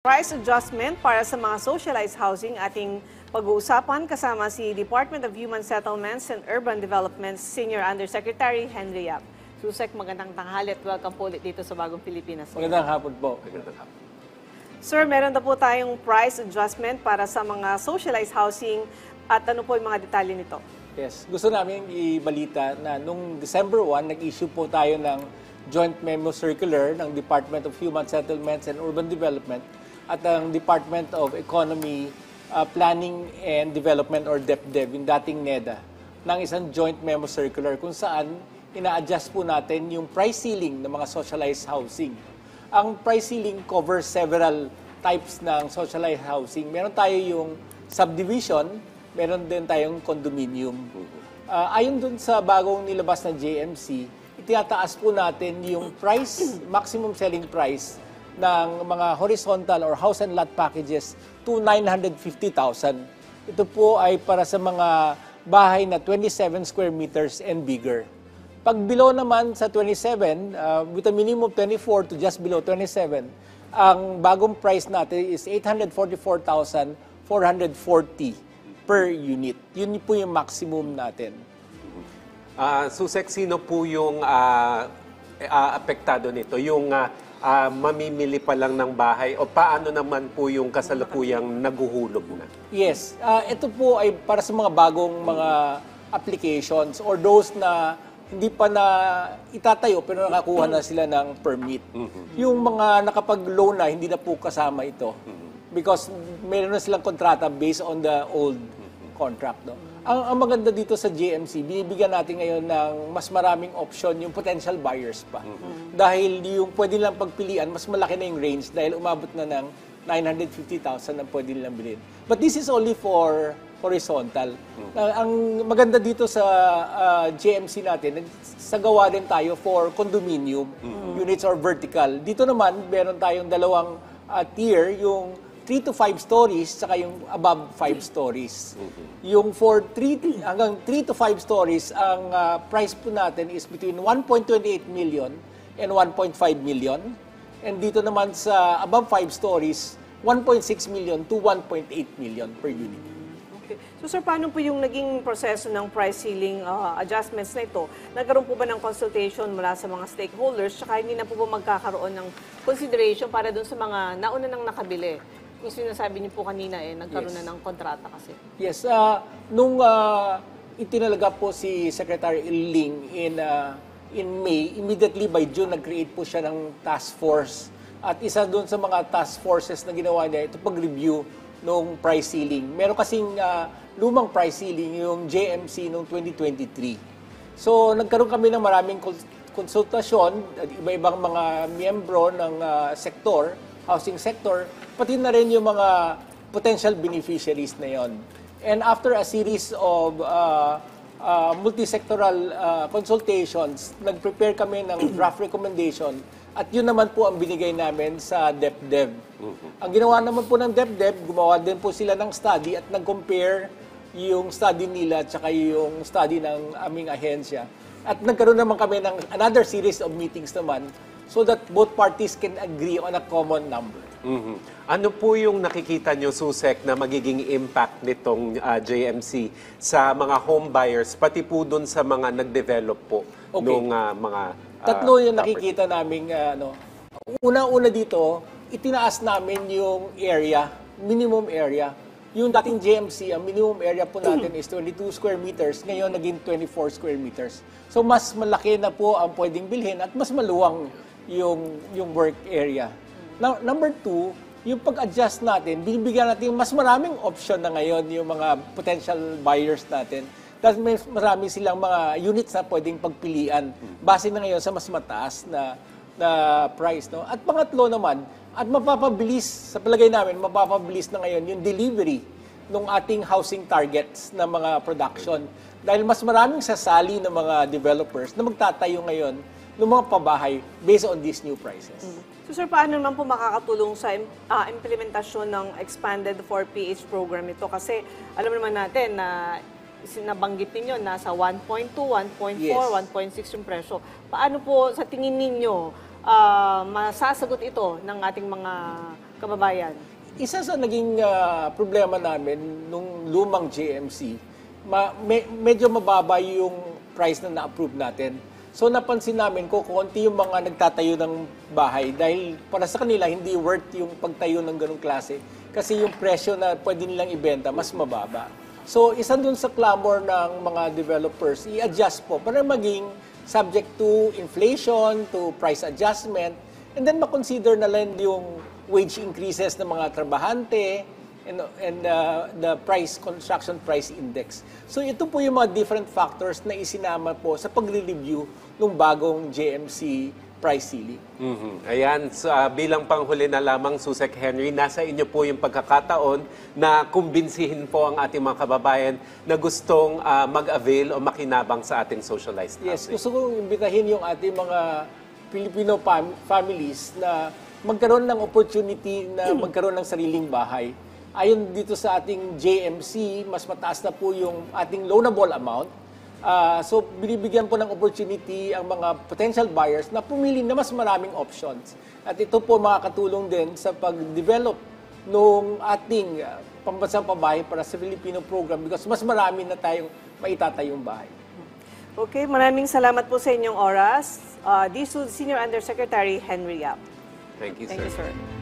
Price adjustment para sa mga socialized housing ating pag-uusapan kasama si Department of Human Settlements and Urban Development Senior Undersecretary Henry Yap. Susek, magandang tanghali at welcome po ulit dito sa Bagong Pilipinas. Magandang hapon po. Magandang hapon. Sir, meron na po tayong price adjustment para sa mga socialized housing at ano po yung mga detalye nito? Yes. Gusto namin ibalita na nung December 1, nag-issue po tayo ng Joint Memo Circular ng Department of Human Settlements and Urban Development at ang Department of Economy, Planning and Development or DepDev, yung dating NEDA, ng isang joint memo circular kung saan ina-adjust po natin yung price ceiling ng mga socialized housing. Ang price ceiling covers several types ng socialized housing. Meron tayo yung subdivision, meron din tayong condominium. Ayon dun sa bagong nilabas na JMC, itataas po natin yung price, maximum selling price ng mga horizontal or house and lot packages to 950,000. Ito po ay para sa mga bahay na 27 square meters and bigger. Pag below naman sa 27, with a minimum of 24 to just below 27, ang bagong price natin is 844,440 per unit. Yun po yung maximum natin. Susek, sino po yung apektado nito? Yung mamimili pa lang ng bahay o paano naman po yung kasalukuyang naguhulog na? Yes. Ito po ay para sa mga bagong mga applications or those na hindi pa na itatayo pero nakakuha na sila ng permit. Yung mga nakapag-loan na, hindi na po kasama ito. Because meron na silang kontrata based on the old contract. No? Ang maganda dito sa JMC, binibigyan natin ngayon ng mas maraming option yung potential buyers pa. Dahil yung pwede nilang pagpilian, mas malaki na yung range dahil umabot na ng 950,000 ang pwede nilang bilhin. But this is only for horizontal. Ang maganda dito sa JMC natin, nagsagawa din tayo for condominium units or vertical. Dito naman, meron tayong dalawang tier, yung 3 to 5 stories, saka yung above 5 stories. Yung for hanggang 3 to 5 stories, ang price po natin is between 1.28 million and 1.5 million. And dito naman sa above 5 stories, 1.6 million to 1.8 million per unit. Okay. So sir, paano po yung naging proseso ng price ceiling adjustments na ito? Nagkaroon po ba ng consultation mula sa mga stakeholders, saka hindi na po ba magkakaroon ng consideration para dun sa mga nauna nang nakabili? Kung sinasabi niyo po kanina, nagkaroon na ng kontrata kasi. Yes. Nung itinalaga po si Secretary Illing in May, immediately by June, nag-create po siya ng task force. At isa doon sa mga task forces na ginawa niya, ito pag-review ng price ceiling. Meron kasing lumang price ceiling, yung JMC noong 2023. So, nagkaroon kami ng maraming konsultasyon, iba-ibang mga miyembro ng sektor, housing sector, pati na rin yung mga potential beneficiaries na yon. And after a series of multi-sectoral consultations, nag-prepare kami ng draft recommendation at yun naman po ang binigay namin sa DepDev. Ang ginawa naman po ng DepDev, gumawa din po sila ng study at nag-compare yung study nila at saka yung study ng aming ahensya. At nagkaroon naman kami ng another series of meetings naman so that both parties can agree on a common number. Ano po yung nakikita nyo, Susek, na magiging impact nitong JMC sa mga home buyers, pati po dun sa mga nag-develop po nung mga Tatlo yung nakikita namin. Una-una dito, itinaas namin yung area, minimum area. Yung dating JMC, ang minimum area po natin is 22 square meters. Ngayon, naging 24 square meters. So, mas malaki na po ang pwedeng bilhin at mas maluwang yung work area. Now, number 2, yung pag-adjust natin, binibigyan natin mas maraming option na ngayon yung mga potential buyers natin. Dahil may marami silang mga units na pwedeng pagpilian base na ngayon sa mas mataas na price. No? At pangatlo naman, at mapapabilis, sa palagay namin, mapapabilis na ngayon yung delivery ng ating housing targets na mga production. Dahil mas maraming sasali ng mga developers na magtatayo ngayon ng mga pabahay based on these new prices. So sir, paano naman po makakatulong sa implementasyon ng expanded 4PH program ito? Kasi alam naman natin na nabanggit ninyo, nasa 1.2, 1.4, Yes. 1.6 yung presyo. Paano po sa tingin ninyo masasagot ito ng ating mga kababayan? Isa sa naging problema namin nung lumang JMC, medyo mababa yung price na na-approve natin. So napansin namin ko konti yung mga nagtatayo ng bahay dahil para sa kanila hindi worth yung pagtayo ng ganung klase kasi yung presyo na pwede nilang ibenta mas mababa. So isa dun sa clamor ng mga developers, i-adjust po para maging subject to inflation, to price adjustment, and then makonsider na lang yung wage increases ng mga trabahante and the construction price index. So ito po yung mga different factors na isinama po sa pagre-review ng bagong JMC price ceiling. Ayan, so, bilang panghuli na lamang, Susek Henry, nasa inyo po yung pagkakataon na kumbinsihin po ang ating mga kababayan na gustong mag-avail o makinabang sa ating socialized Yes, housing. gusto kong imbitahin yung ating mga Filipino families na magkaroon ng opportunity na magkaroon ng sariling bahay. Ayon dito sa ating JMC, mas mataas na po yung ating loanable amount. So, binibigyan po ng opportunity ang mga potential buyers na pumili na mas maraming options. At ito po makakatulong din sa pag-develop ng ating pambansang pabahay para sa Filipino program because mas marami na tayong maitatayong bahay. Okay, maraming salamat po sa inyong oras. DSUD Senior Undersecretary Henry Yap. Thank you, Thank you, sir. sir.